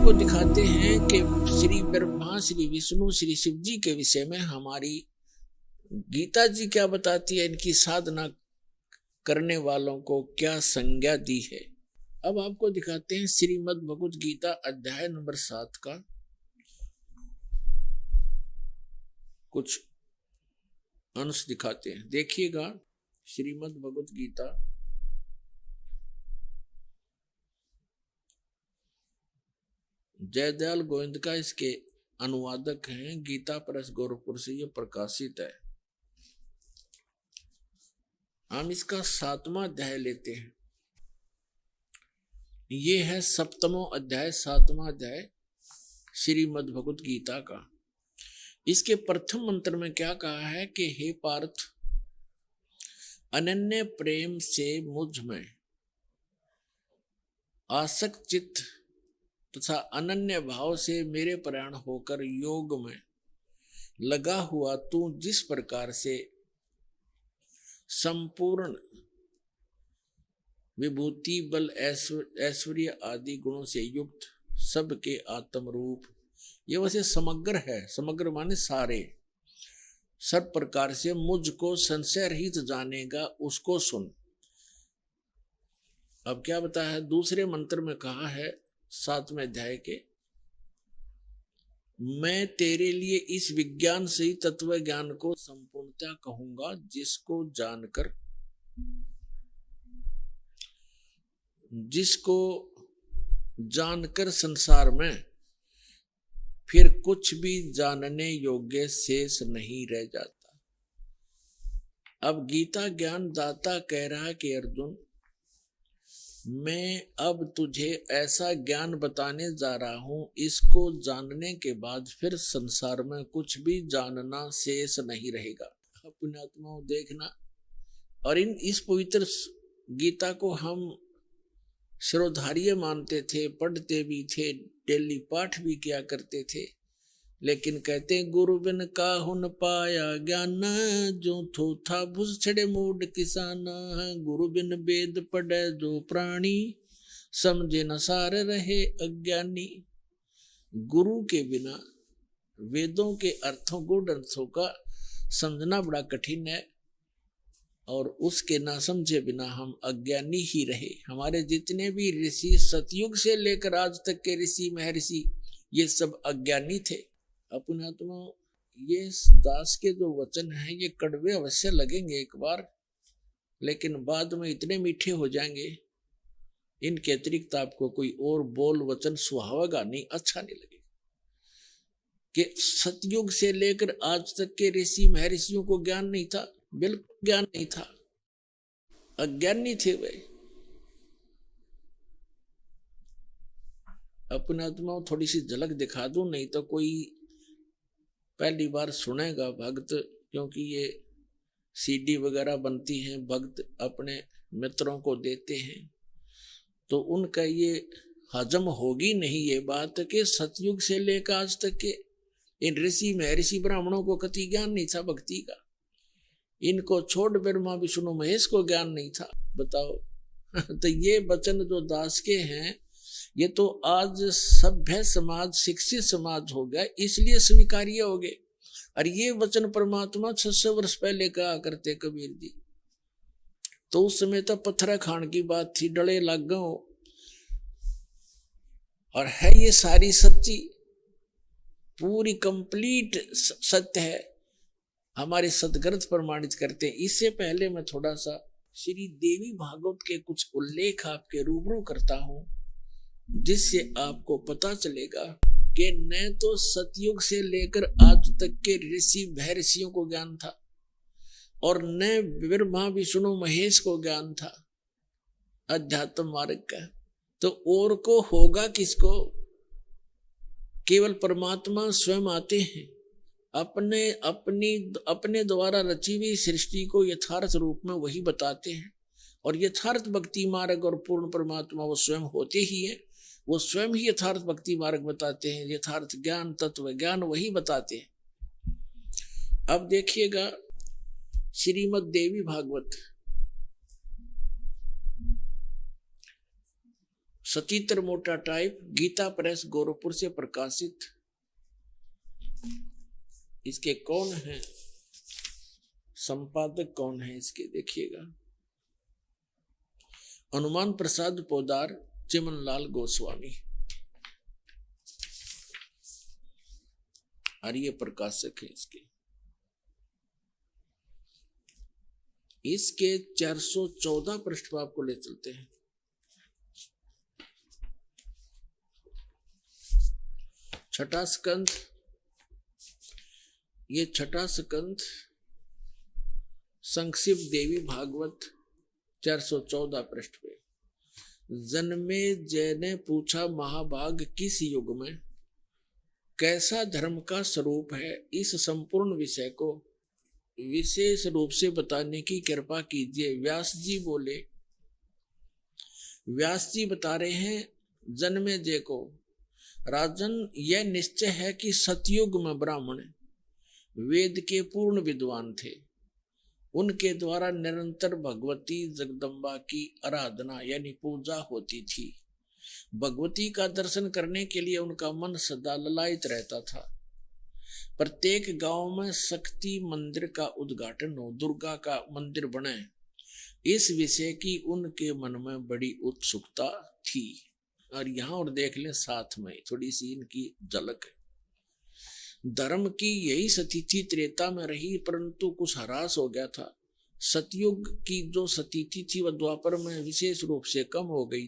आपको दिखाते हैं कि श्री ब्रह्मा, श्री विष्णु, श्री शिव जी के विषय में हमारी गीता जी क्या बताती है, इनकी साधना करने वालों को क्या संज्ञा दी है। अब आपको दिखाते हैं श्रीमद् भगवत गीता अध्याय नंबर 7 का कुछ अंश दिखाते हैं। देखिएगा श्रीमद् भगवत गीता जयदयाल गोविंद का इसके अनुवादक हैं, गीता प्रेस गोरखपुर से ये प्रकाशित है। हम इसका 7वां अध्याय लेते हैं। ये है 7वां अध्याय, 7वां अध्याय श्रीमद् भगवत गीता का। इसके प्रथम मंत्र में क्या कहा है कि हे पार्थ, अनन्य प्रेम से मुझ में आसक्त चित्त तथा अनन्य भाव से मेरे प्राण होकर योग में लगा हुआ तू जिस प्रकार से संपूर्ण विभूति, बल, ऐश्वर्य आदि गुणों से युक्त सबके आत्म रूप, ये वैसे समग्र है, समग्र माने सारे, सब प्रकार से मुझको संशय रहित जानेगा उसको सुन। अब क्या बताया है, दूसरे मंत्र में कहा है 7वें अध्याय के, मैं तेरे लिए इस विज्ञान से ही तत्व ज्ञान को संपूर्णता कहूंगा, जिसको जानकर संसार में फिर कुछ भी जानने योग्य शेष नहीं रह जाता। अब गीता ज्ञान दाता कह रहा है कि अर्जुन, मैं अब तुझे ऐसा ज्ञान बताने जा रहा हूं, इसको जानने के बाद फिर संसार में कुछ भी जानना शेष नहीं रहेगा। अपने आत्माओं देखना। और इस पवित्र गीता को हम श्रोधार्य मानते थे, पढ़ते भी थे, डेली पाठ भी किया करते थे, लेकिन कहते गुरु बिन काहू न पाया ज्ञान, जो थो था भुज छड़े मूड किसाना, गुरु बिन वेद पढ़े जो प्राणी, समझे न सार रहे अज्ञानी। गुरु के बिना वेदों के अर्थों, गूढ़ अर्थों का समझना बड़ा कठिन है, और उसके ना समझे बिना हम अज्ञानी ही रहे। हमारे जितने भी ऋषि सतयुग से लेकर आज तक के ऋषि महर्षि, ये सब अज्ञानी थे। अपने आत्मा, ये दास के जो वचन हैं ये कड़वे अवश्य लगेंगे एक बार, लेकिन बाद में इतने मीठे हो जाएंगे, इनके अतिरिक्त आपको कोई और बोल वचन सुहावगा नहीं, अच्छा नहीं लगेगा। कि सतयुग से लेकर आज तक के ऋषि महर्षियों को ज्ञान नहीं था, बिल्कुल ज्ञान नहीं था, अज्ञानी थे वे। अपने आत्मा थोड़ी सी झलक दिखा दूं, नहीं तो कोई पहली बार सुनेगा भक्त, क्योंकि ये सीडी वगैरह बनती हैं, भक्त अपने मित्रों को देते हैं, तो उनका ये हजम होगी नहीं ये बात कि सतयुग से लेकर आज तक के इन ऋषि महर्षि ब्राह्मणों को कति ज्ञान नहीं था भक्ति का। इनको छोड़ ब्रह्मा विष्णु महेश को ज्ञान नहीं था, बताओ। तो ये वचन जो दास के हैं, ये तो आज सभ्य समाज, शिक्षित समाज हो गया, इसलिए स्वीकार्य हो गए। और ये वचन परमात्मा 600 वर्ष पहले कहा करते कबीर जी, तो उस समय तो पत्थर खान की बात थी, डले लग गए। और है ये सारी सच्ची, पूरी कंप्लीट सत्य है, हमारे सदग्रंथ प्रमाणित करते हैं। इससे पहले मैं थोड़ा सा श्री देवी भागवत के कुछ उल्लेख आपके रूबरू करता हूं, जिससे आपको पता चलेगा कि न तो सतयुग से लेकर आज तक के ऋषि महर्षियों को ज्ञान था, और न ब्रह्मा विष्णु महेश को ज्ञान था अध्यात्म मार्ग का। तो और को होगा किसको? केवल परमात्मा स्वयं आते हैं, अपने द्वारा रची हुई सृष्टि को यथार्थ रूप में वही बताते हैं। और यथार्थ भक्ति मार्ग और पूर्ण परमात्मा वो स्वयं होते ही है, वो स्वयं ही यथार्थ भक्ति मार्ग बताते हैं, यथार्थ ज्ञान, तत्व ज्ञान वही बताते हैं। अब देखिएगा श्रीमद् देवी भागवत सचित्र मोटा टाइप, गीता प्रेस गोरखपुर से प्रकाशित। इसके कौन है संपादक, कौन है इसके देखिएगा, हनुमान प्रसाद पोदार, चिमनलाल गोस्वामी, और ये प्रकाशक है इसके। इसके 414 पृष्ठ पर आपको ले चलते हैं। छठा स्कंध, ये छठा स्कंध संक्षिप्त देवी भागवत 414 पृष्ठ पे। जन्मे जय ने पूछा महाभाग किस युग में कैसा धर्म का स्वरूप है, इस संपूर्ण विषय को विशेष रूप से बताने की कृपा कीजिए। व्यास जी बोले, व्यास जी बता रहे हैं जन्मे जय को, राजन यह निश्चय है कि सतयुग में ब्राह्मण वेद के पूर्ण विद्वान थे। उनके द्वारा निरंतर भगवती जगदम्बा की आराधना यानी पूजा होती थी। भगवती का दर्शन करने के लिए उनका मन सदा ललायित रहता था। प्रत्येक गांव में शक्ति मंदिर का उद्घाटन हो, दुर्गा का मंदिर बने, इस विषय की उनके मन में बड़ी उत्सुकता थी। और यहाँ और देख लें साथ में थोड़ी सी इनकी झलक है। धर्म की यही स्थिति त्रेता में रही, परंतु कुछ ह्रास हो गया था। सतयुग की जो स्थिति थी वह द्वापर में विशेष रूप से कम हो गई।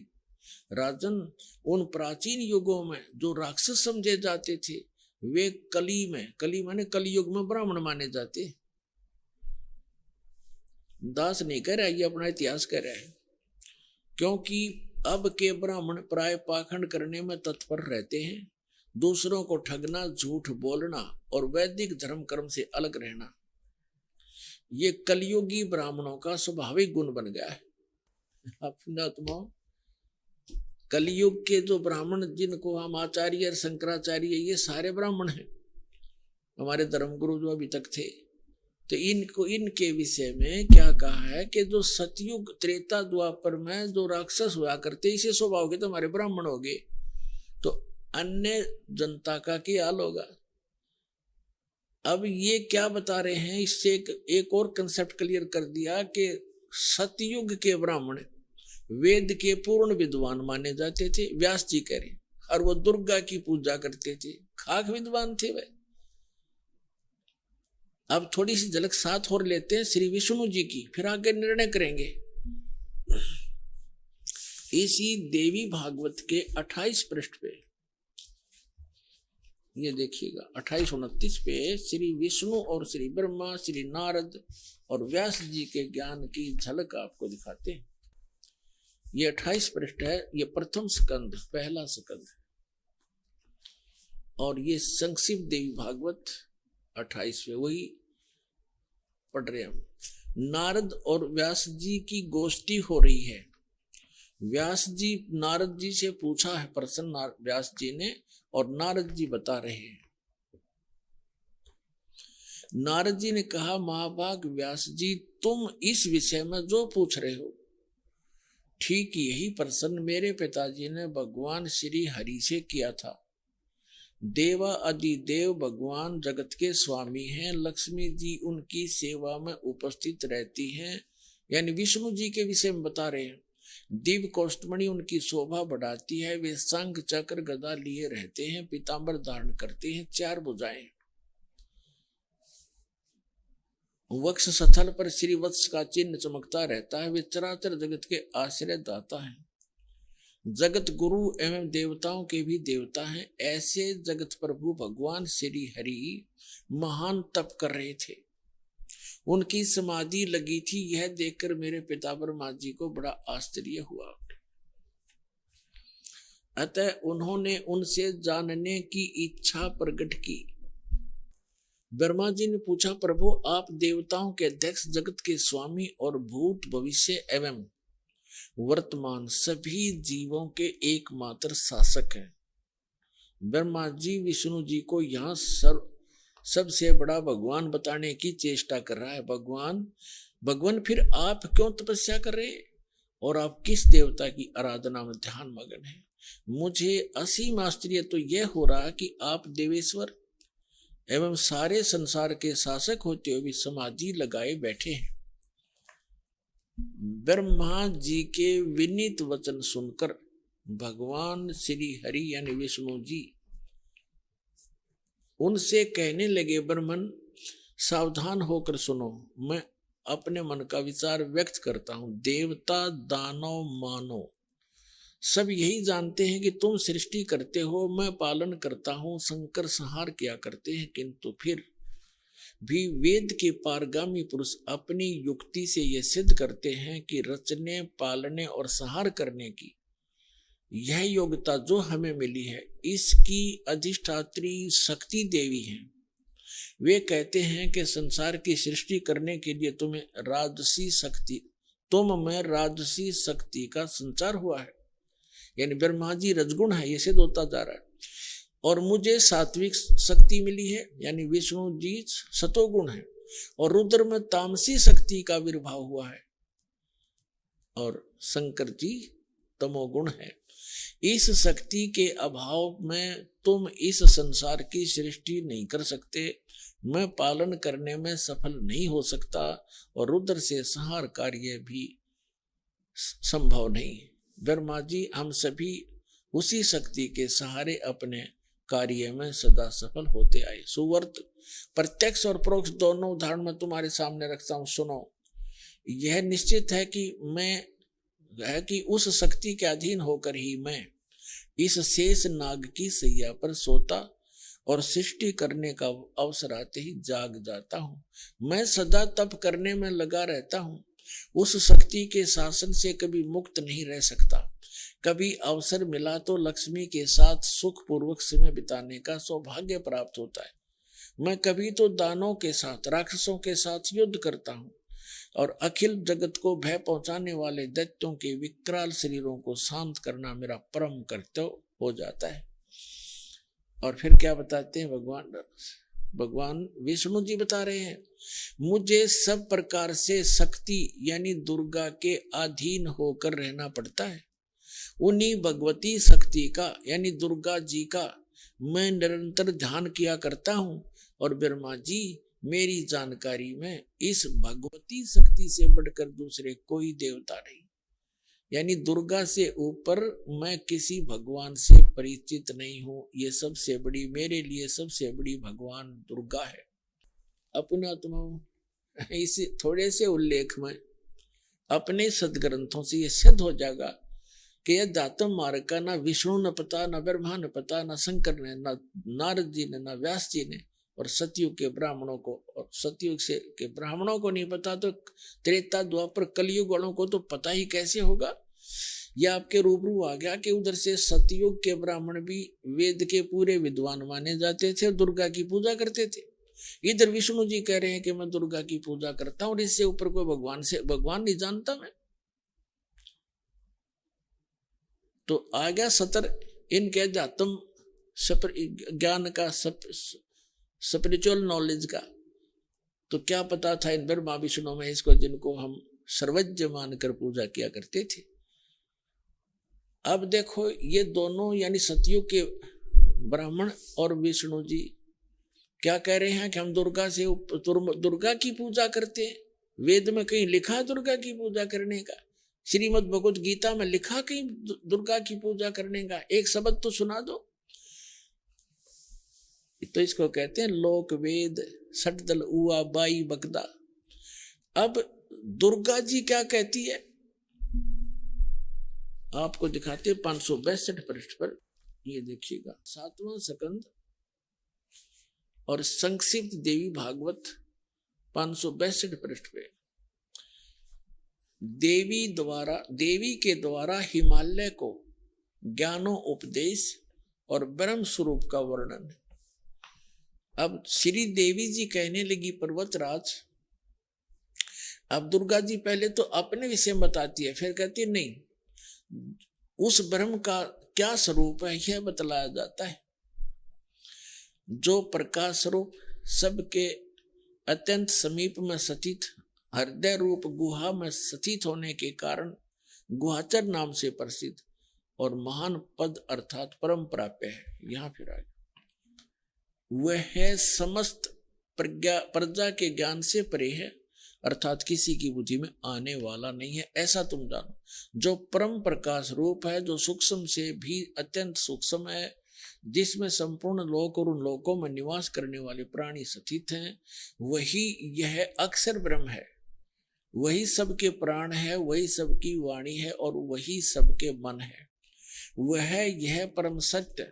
राजन, उन प्राचीन युगों में जो राक्षस समझे जाते थे वे कली माने कलयुग में ब्राह्मण माने जाते। दास नहीं कह रहा, ये अपना इतिहास कह रहा है। क्योंकि अब के ब्राह्मण प्राय पाखंड करने में तत्पर रहते हैं, दूसरों को ठगना, झूठ बोलना और वैदिक धर्म कर्म से अलग रहना, ये कलयुगी ब्राह्मणों का स्वाभाविक गुण बन गया है। अपना कलयुग के जो ब्राह्मण जिनको हम आचार्य और शंकराचार्य, ये सारे ब्राह्मण हैं, हमारे धर्मगुरु जो अभी तक थे। तो इनके विषय में क्या कहा है कि जो सतयुग त्रेता द्वापर में जो राक्षस हुआ करते, इसे स्वभाव के तो हमारे ब्राह्मण हो गए, तो अन्य जनता का क्या हाल होगा। अब ये क्या बता रहे हैं, इससे एक और कंसेप्ट क्लियर कर दिया कि सतयुग के ब्राह्मण वेद के पूर्ण विद्वान माने जाते थे, व्यास जी कह रहे, और वो दुर्गा की पूजा करते थे, खाक विद्वान थे वे। अब थोड़ी सी झलक साथ और लेते हैं श्री विष्णु जी की, फिर आगे निर्णय करेंगे। इसी देवी भागवत के 28 पृष्ठ पे ये देखिएगा, 28-29 पे श्री विष्णु और श्री ब्रह्मा, श्री नारद और व्यास जी के ज्ञान की झलक आपको दिखाते हैं। ये 28 पृष्ठ है, ये प्रथम स्कंद, पहला स्कंद, और ये संक्षिप्त देवी भागवत 28 पे वही पढ़ रहे हम। नारद और व्यास जी की गोष्ठी हो रही है। व्यास जी नारद जी से पूछा है प्रश्न व्यास जी ने, और नारद जी बता रहे हैं। नारद जी ने कहा, महाभाग व्यास जी, तुम इस विषय में जो पूछ रहे हो, ठीक यही प्रश्न मेरे पिताजी ने भगवान श्री हरि से किया था। देवा अधिदेव भगवान जगत के स्वामी हैं, लक्ष्मी जी उनकी सेवा में उपस्थित रहती हैं, यानी विष्णु जी के विषय में बता रहे हैं। दिव्य कौष्टमणि उनकी शोभा बढ़ाती है, वे शंख चक्र गदा लिए रहते हैं, पीतांबर धारण करते हैं, 4 भुजाएं, वक्ष स्थल पर श्री वत्स का चिन्ह चमकता रहता है, वे चराचर जगत के आश्रय दाता हैं, जगत गुरु एवं देवताओं के भी देवता हैं। ऐसे जगत प्रभु भगवान श्री हरि महान तप कर रहे थे, उनकी समाधि लगी थी। यह देखकर मेरे पिता ब्रह्मा जी को बड़ा आश्चर्य हुआ, अतः उन्होंने उनसे जानने की इच्छा प्रकट की। ब्रह्मा जी ने पूछा, प्रभु आप देवताओं के अध्यक्ष, जगत के स्वामी और भूत भविष्य एवं वर्तमान सभी जीवों के एकमात्र शासक हैं। ब्रह्मा जी विष्णु जी को यहाँ सबसे बड़ा भगवान बताने की चेष्टा कर रहा है। भगवान फिर आप क्यों तपस्या कर रहे हैं? और आप किस देवता की आराधना में ध्यान मगन है। मुझे असीम आश्चर्य तो यह हो रहा कि आप देवेश्वर एवं सारे संसार के शासक होते हुए भी समाधि लगाए बैठे हैं। ब्रह्मा जी के विनीत वचन सुनकर भगवान श्री हरि यानी विष्णु जी उनसे कहने लगे, ब्रह्मन सावधान होकर सुनो, मैं अपने मन का विचार व्यक्त करता हूं। देवता दानव मानव सब यही जानते हैं कि तुम सृष्टि करते हो, मैं पालन करता हूं, शंकर संहार किया करते हैं, किंतु फिर भी वेद के पारगामी पुरुष अपनी युक्ति से यह सिद्ध करते हैं कि रचने पालने और संहार करने की यह योग्यता जो हमें मिली है इसकी अधिष्ठात्री शक्ति देवी है। वे कहते हैं कि संसार की सृष्टि करने के लिए तुम में राजसी शक्ति का संचार हुआ है, यानी ब्रह्मा जी रजगुण है, ये सिद्ध होता जा रहा है, और मुझे सात्विक शक्ति मिली है, यानी विष्णु जी सतोगुण है, और रुद्र में तामसी शक्ति का आविर्भाव हुआ है, और शंकर जी तमोगुण है। इस शक्ति के अभाव में तुम इस संसार की सृष्टि नहीं कर सकते, मैं पालन करने में सफल नहीं हो सकता, और रुद्र से संहार कार्य भी संभव नहीं। ब्रह्मा जी हम सभी उसी शक्ति के सहारे अपने कार्य में सदा सफल होते आए। सुवर्त प्रत्यक्ष और परोक्ष दोनों उदाहरण मैं तुम्हारे सामने रखता हूं, सुनो। यह निश्चित है कि उस शक्ति के अधीन होकर ही मैं इस शेष नाग की सैया पर सोता और सृष्टि करने का अवसर आते ही जाग जाता हूं। मैं सदा तप करने में लगा रहता हूं, उस शक्ति के शासन से कभी मुक्त नहीं रह सकता। कभी अवसर मिला तो लक्ष्मी के साथ सुख पूर्वक समय बिताने का सौभाग्य प्राप्त होता है। मैं कभी तो दानों के साथ राक्षसों के साथ युद्ध करता हूँ, और अखिल जगत को भय पहुंचाने वाले दैत्यों के विकराल शरीरों को शांत करना मेरा परम कर्तव्य हो जाता है। और फिर क्या बताते हैं भगवान विष्णु जी बता रहे हैं, मुझे सब प्रकार से शक्ति यानी दुर्गा के अधीन होकर रहना पड़ता है। उन्हीं भगवती शक्ति का यानी दुर्गा जी का मैं निरंतर ध्यान किया करता हूँ, और ब्रह्मा जी मेरी जानकारी में इस भगवती शक्ति से बढ़कर दूसरे कोई देवता नहीं, यानी दुर्गा से ऊपर मैं किसी भगवान से परिचित नहीं हूं। ये सबसे बड़ी मेरे लिए सबसे बड़ी भगवान दुर्गा है। अपना तुम इस थोड़े से उल्लेख में अपने सदग्रंथों से ये सिद्ध हो जाएगा कि यह दातम मार्ग का ना विष्णु न पता, न ब्रह्मा न पता, न शंकर ने, न नारद जी ने, न व्यास जी ने, और सतयुग के ब्राह्मणों को, और सतयुग से के ब्राह्मणों को नहीं पता तो त्रेता द्वापर कलयुग वालों को तो पता ही कैसे होगा। यह आपके रूबरू आ गया कि उधर से सतयुग के ब्राह्मण भी वेद के पूरे विद्वान माने जाते थे और दुर्गा की पूजा करते थे। इधर विष्णु जी कह रहे हैं कि मैं दुर्गा की पूजा करता हूं और इससे ऊपर कोई भगवान नहीं जानता मैं। तो आ गया सतर इनके जातम ज्ञान का, स्पिरिचुअल नॉलेज का। तो क्या पता था इन ब्रह्मा विष्णु में इसको, जिनको हम सर्वज्ञ मानकर पूजा किया करते थे। अब देखो ये दोनों यानी सतयुग के ब्राह्मण और विष्णु जी क्या कह रहे हैं कि हम दुर्गा की पूजा करते हैं। वेद में कहीं लिखा दुर्गा की पूजा करने का? श्रीमद् भगवत गीता में लिखा कहीं दुर्गा की पूजा करने का? एक शब्द तो सुना दो। तो इसको कहते हैं लोक वेद सटदल उआ बाई बगदा। अब दुर्गा जी क्या कहती है आपको दिखाते 562 पृष्ठ पर, ये देखिएगा 7वां स्कंद और संक्षिप्त देवी भागवत 562 पृष्ठ पे। देवी के द्वारा हिमालय को ज्ञानोपदेश और ब्रह्म स्वरूप का वर्णन। अब श्री देवी जी कहने लगी पर्वतराज, अब दुर्गा जी पहले तो अपने विषय में बताती है, फिर कहती है नहीं, उस ब्रह्म का क्या स्वरूप है यह बतलाया जाता है, जो प्रकाश स्वरूप सबके अत्यंत समीप में स्थित हृदय रूप गुहा में स्थित होने के कारण गुहाचर नाम से प्रसिद्ध और महान पद अर्थात परम प्राप्य है। यहां फिर आगे वह समस्त प्रजा के ज्ञान से परे है, अर्थात किसी की बुद्धि में आने वाला नहीं है, ऐसा तुम जानो। जो परम प्रकाश रूप है, जो सूक्ष्म से भी अत्यंत सूक्ष्म है, जिसमें संपूर्ण लोक और उन लोकों में निवास करने वाले प्राणी स्थित हैं, वही यह अक्षर ब्रह्म है। वही सबके प्राण है, वही सबकी वाणी है और वही सबके मन है। वह यह परम सत्य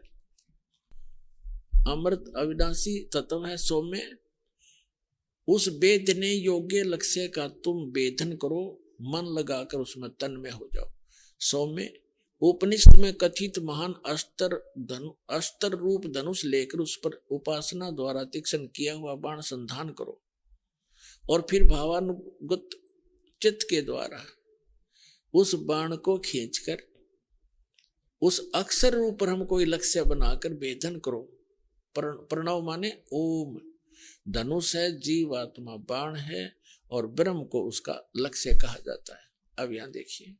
अमृत अविनाशी तत्व है। सौम्य उस वेदने योग्य लक्ष्य का तुम वेदन करो, मन लगाकर उसमें तन्मय हो जाओ। सौम्य उपनिषद में कथित महान अस्त्र रूप धनुष लेकर उस पर उपासना द्वारा तीक्ष्ण किया हुआ बाण संधान करो और फिर भावानुगत चित्त के द्वारा उस बाण को खींचकर उस अक्षर रूप ब्रह्म को लक्ष्य बनाकर वेदन करो। प्रणव माने ओम, धनुष है, जीवात्मा बाण है और ब्रह्म को उसका लक्ष्य कहा जाता है। अब यहां देखिए,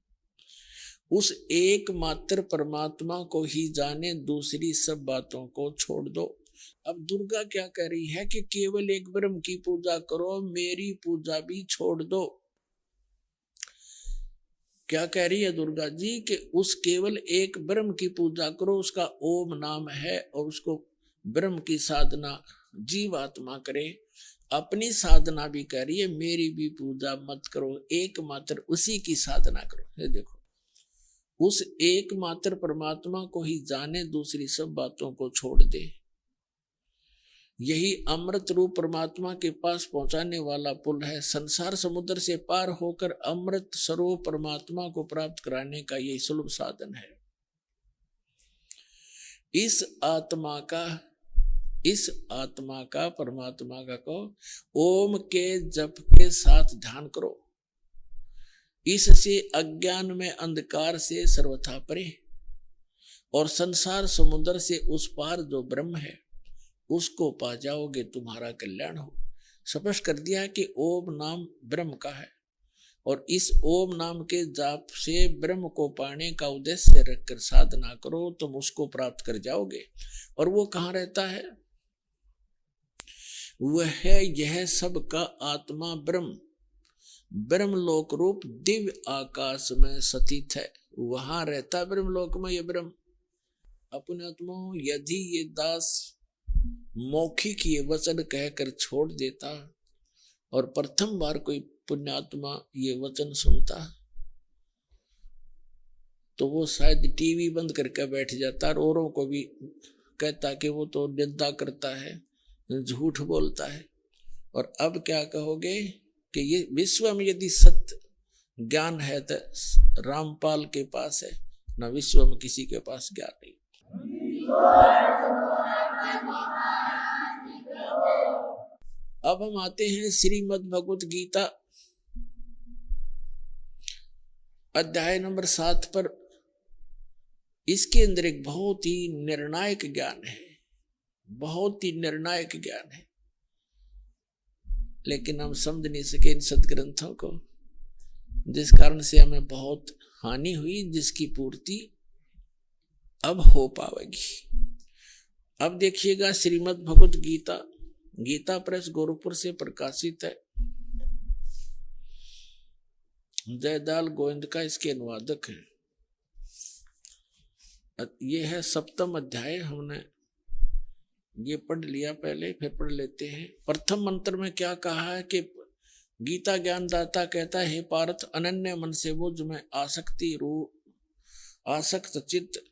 उस एकमात्र परमात्मा को ही जाने, दूसरी सब बातों को छोड़ दो। अब दुर्गा क्या कह रही है कि केवल एक ब्रह्म की पूजा करो, मेरी पूजा भी छोड़ दो। क्या कह रही है दुर्गा जी कि उस केवल एक ब्रह्म की पूजा करो, उसका ओम नाम है और उसको ब्रह्म की साधना जीवात्मा करे। अपनी साधना भी कह रही है, मेरी भी पूजा मत करो, एकमात्र उसी की साधना करो। ये देखो, उस एकमात्र परमात्मा को ही जाने, दूसरी सब बातों को छोड़ दे। यही अमृत रूप परमात्मा के पास पहुंचाने वाला पुल है। संसार समुद्र से पार होकर अमृत स्वरूप परमात्मा को प्राप्त कराने का यही सुलभ साधन है। इस आत्मा का परमात्मा का को ओम के जप के साथ ध्यान करो। इससे अज्ञान में अंधकार से सर्वथा परे और संसार समुद्र से उस पार जो ब्रह्म है उसको पा जाओगे, तुम्हारा कल्याण हो। स्पष्ट कर दिया है कि ओम नाम ब्रह्म का है और इस ओम नाम के जाप से ब्रह्म को पाने का उद्देश्य रखकर साधना करो, तुम उसको प्राप्त कर जाओगे। और वो कहाँ रहता है? वह यह सबका आत्मा ब्रह्मलोक रूप दिव्य आकाश में स्थित है। वहां रहता ब्रह्मलोक में ये ब्रह्म। अपने आत्मा यदि ये दास मौखिक ये वचन कहकर छोड़ देता और प्रथम बार कोई पुण्यात्मा ये वचन सुनता तो वो शायद टीवी बंद करके बैठ जाता और औरों को भी कहता कि वो तो निंदा करता है, झूठ बोलता है। और अब क्या कहोगे कि ये विश्व में यदि सत्य ज्ञान है तो रामपाल के पास है, न विश्व में किसी के पास ज्ञान नहीं। अब हम आते हैं श्रीमद् भगवत गीता अध्याय नंबर 7 पर। इसके अंदर एक बहुत ही निर्णायक ज्ञान है, बहुत ही निर्णायक ज्ञान है, लेकिन हम समझ नहीं सके इन सदग्रंथों को, जिस कारण से हमें बहुत हानि हुई, जिसकी पूर्ति अब हो पाएगी। अब देखिएगा श्रीमद् भगवत गीता, गीता प्रेस गोरखपुर से प्रकाशित है। जयदाल गोविंद का इसके अनुवादक है। ये है 7वां अध्याय। हमने ये पढ़ लिया पहले, फिर पढ़ लेते हैं। प्रथम मंत्र में क्या कहा है कि गीता ज्ञानदाता कहता है, हे पार्थ, अनन्य मन से मुझ में आसक्त चित्त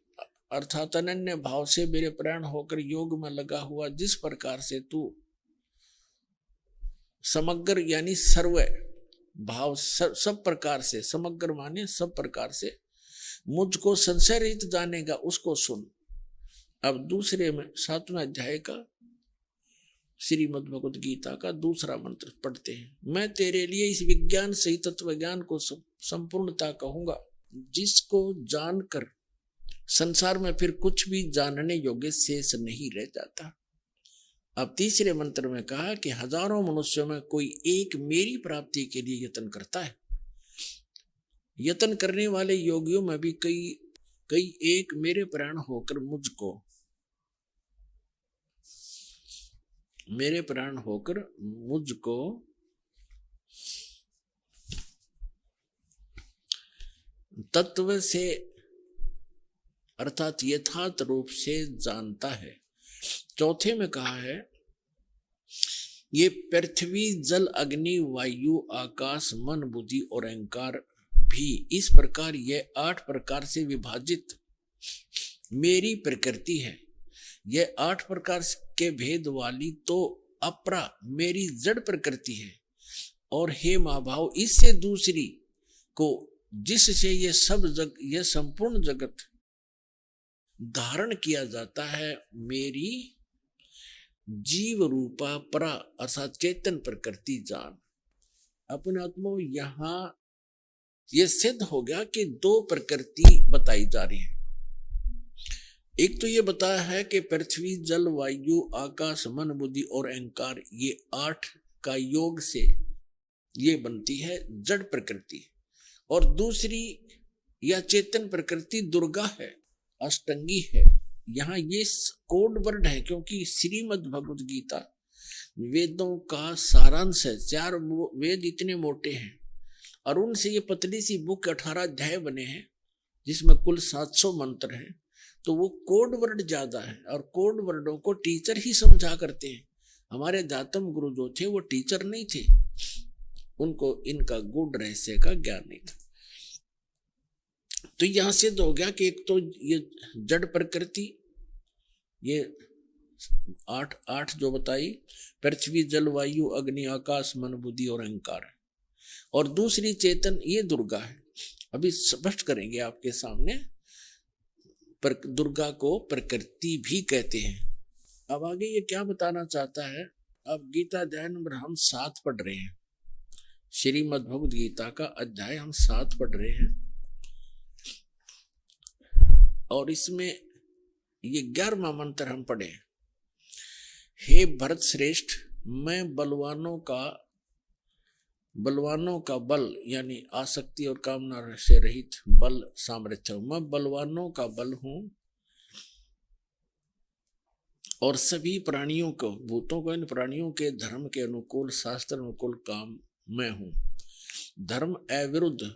अर्थात अनन्य भाव से मेरे प्राण होकर योग में लगा हुआ, जिस प्रकार से तू समग्र यानी सर्व भाव सब प्रकार से, समग्र माने सब प्रकार से मुझको संशय रहित जानेगा, उसको सुन। अब दूसरे में 7वें अध्याय का श्रीमद् भगवत गीता का दूसरा मंत्र पढ़ते हैं। मैं तेरे लिए इस विज्ञान सही तत्व ज्ञान को संपूर्णता कहूंगा, जिसको जानकर संसार में फिर कुछ भी जानने योग्य शेष नहीं रह जाता। अब तीसरे मंत्र में कहा कि हजारों मनुष्यों में कोई एक मेरी प्राप्ति के लिए यत्न करता है। यत्न करने वाले योगियों में भी कई एक मेरे प्राण होकर मुझको तत्व से अर्थात यथार्थ रूप से जानता है। चौथे में कहा है ये पृथ्वी जल अग्नि वायु आकाश मन बुद्धि और अहंकार भी इस प्रकार यह 8 प्रकार से विभाजित मेरी प्रकृति है। यह 8 प्रकार के भेद वाली तो अपरा मेरी जड़ प्रकृति है। और हे महाभाव, इससे दूसरी को जिससे यह संपूर्ण जगत धारण किया जाता है मेरी जीव रूपा परा अर्थात चेतन प्रकृति जान। अपने आत्मा यहां यह सिद्ध हो गया कि 2 प्रकृति बताई जा रही है। एक तो ये बताया है कि पृथ्वी जल वायु आकाश मन बुद्धि और अहंकार ये 8 का योग से ये बनती है जड़ प्रकृति। और दूसरी यह चेतन प्रकृति दुर्गा है, अष्टंगी है। यहाँ ये कोड वर्ड है क्योंकि श्रीमद् भगवद गीता वेदों का सारांश है। 4 वेद इतने मोटे हैं और उनसे ये पतली सी बुक 18 अध्याय बने हैं जिसमें कुल 700 मंत्र हैं। तो वो कोड वर्ड ज्यादा है और कोड वर्डों को टीचर ही समझा करते हैं। हमारे अध्यात्म गुरु जो थे वो टीचर नहीं थे, उनको इनका गूढ़ रहस्य का ज्ञान नहीं था। तो यहां सिद्ध हो गया कि एक तो ये जड़ प्रकृति ये 8 जो बताई पृथ्वी जल वायु अग्नि आकाश मन बुद्धि और अहंकार है। और दूसरी चेतन ये दुर्गा है। अभी स्पष्ट करेंगे आपके सामने। दुर्गा को प्रकृति भी कहते हैं। अब आगे ये क्या बताना चाहता है। अब गीता अध्याय नंबर हम 7 पढ़ रहे हैं। श्रीमद् भगवद गीता का अध्याय हम 7 पढ़ रहे हैं और इसमें ये 11वां मंत्र हम पढ़े। हे भरत श्रेष्ठ, मैं बलवानों का बल यानी आसक्ति और कामना से रहित बल सामर्थ्य हूं। मैं बलवानों का बल हूं और सभी प्राणियों को भूतों को इन प्राणियों के धर्म के अनुकूल शास्त्र अनुकूल काम मैं हूं। धर्म अविरुद्ध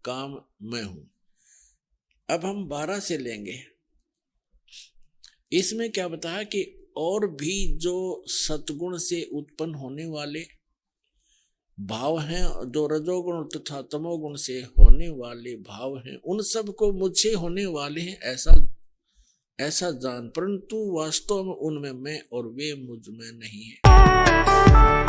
काम मैं हूं। अब हम 12 से लेंगे। इसमें क्या बताया कि और भी जो सतगुण से उत्पन्न होने वाले भाव हैं, जो रजोगुण तथा तमोगुण से होने वाले भाव हैं, उन सब को मुझसे होने वाले हैं ऐसा जान, परंतु वास्तव में उनमें मैं और वे मुझ में नहीं है।